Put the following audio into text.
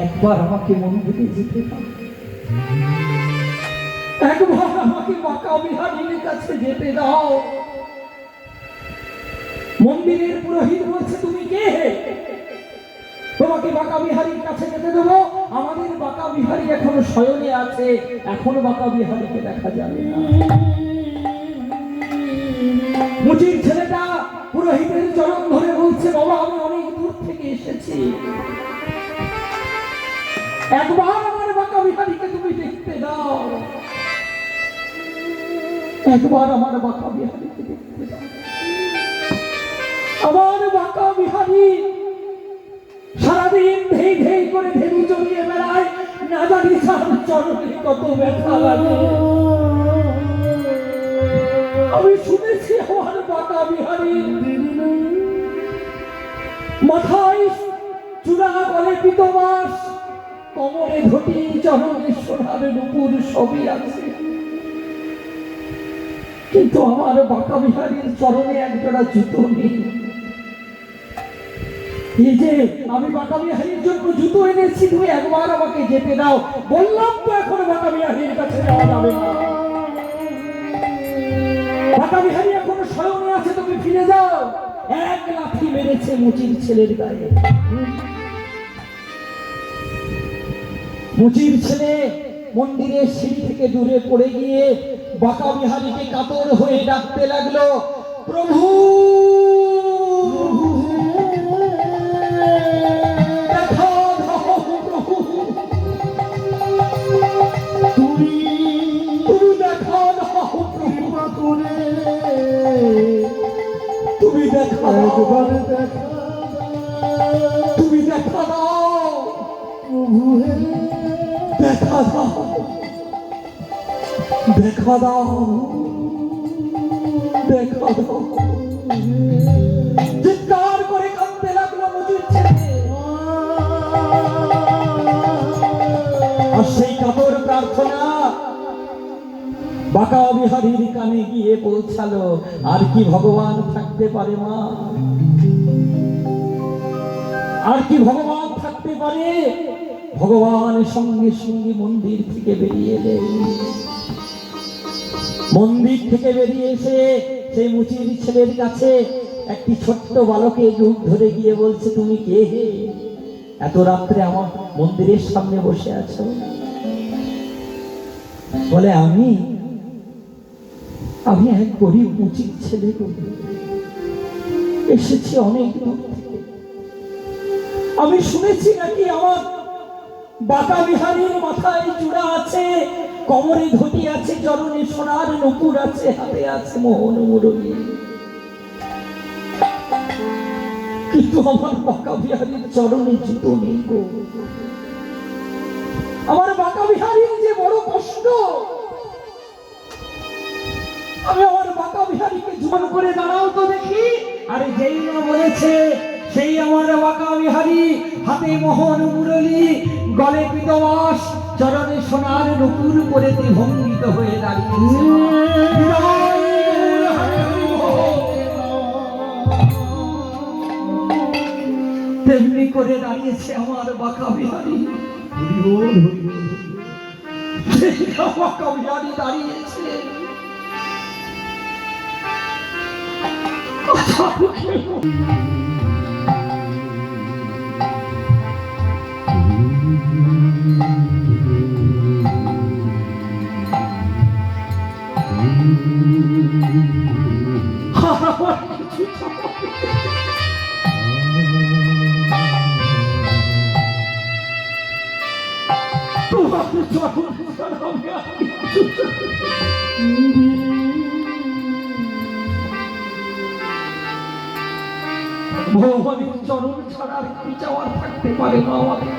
একবার আমাকে মন্দিরে যেতে দাও, একবার আমাকে বাঁকা বিহারীর কাছে যেতে দাও। মন্দিরের পুরোহিত বলছে, তুমি কে? তোমাকে বাঁকা বিহারীর কাছে যেতে দেবো? আমাদের বাঁকা বিহারী এখনো শয়নে আছে, এখনো বাঁকা বিহারীকে দেখা যাবে না। মুচির ছেলেটা পুরোহিতের চরণ ধরে বলছে, বাবা আমি অনেক দূর থেকে এসেছি, একবার আমার বাঁকা বিহারীকে তুমি দেখতে দাও, একবার আমার বাঁকা বিহারীকে দেখতে দাও। আমার বাঁকা বিহারী সারাদিন ধেই ধেই করে ধেনু চড়িয়ে বেড়ায়, না জানি তার চরণে কত ব্যথা লাগে। আমি শুনেছি আমার বাঁকা বিহারীর মাথায় চূড়া গলে পিতবাস, কোমরে ধুতি, চরণে সোনার নুপুর সবই আছে, কিন্তু আমার বাঁকা বিহারীর চরণে একজোড়া জুতো নেই। এই যে আমি বাঁকা বিহারীর জন্য জুতো এনেছি, তুমি একবার আমাকে যেতে দাও। বললাম তো এখন বাঁকা বিহারীর কাছে যাওয়া যাবে না, বাঁকা বিহারী এখন শয়নে আছে, তুমি ফিরে যাও। এক লাথি মেরেছে মুচির ছেলের গায়ে। মুচির ছেলে মন্দিরের সিঁড়ি থেকে দূরে পড়ে গিয়ে বাঁকা বিহারীকে কাতর হয়ে ডাকতে লাগলো, প্রভু তুমি দেখা দাও, দেখা দাও, দেখা দাও, দেখা দাও। চিৎকার করে কাঁদতে লাগলো মুচির ছেলে। আর সেই কাতর প্রার্থনা বাঁকা বিহারীর কানে গিয়ে পৌঁছালো। আর কি ভগবান থাকতে পারে মা, আর কি ভগবান থাকতে পারে? ভগবান সঙ্গে সঙ্গে মন্দির থেকে বেরিয়ে এলেন। মন্দির থেকে বেরিয়ে এসে সেই মুচির ছেলের কাছে একটি ছোট্ট বালকের রূপ ধরে গিয়ে বলছে, তুমি কে হে? এত রাত্রে আমার মন্দিরের সামনে বসে আছো? বলে, আমি এক গরিব মুচির ছেলে, এসেছি অনেক দূর থেকে। আমি শুনেছি নাকি আমার বাঁকা বিহারীর মাথায় চূড়া আছে, কোমরে ধুতি আছে, চরণে সোনার নুপুর আছে, হাতে আছে মোহন মুরলী, কিন্তু আমার বাঁকা বিহারীর চরণে জুতো নেই গো। আমার বাঁকা বিহারীর যে বড় কষ্ট, আমি আমার বাঁকা বিহারীকে জোর করে দাঁড়াও তো দেখি। আরে যেই না বলেছে সেই আমার বাঁকা বিহারী, হাতে মোহন মুরলী, গলে পিতবাস, চরণে সোনার নুপুর পরে ভঙ্গিত হয়ে দাঁড়িয়েছে। তেমনি করে দাঁড়িয়েছে আমার বাঁকা বিহারী। বাঁকা বিহারী দাঁড়িয়েছে, ভগবানের চরণ ছাড়া আর কি চাওয়ার থাকতে পারে না আমাদের।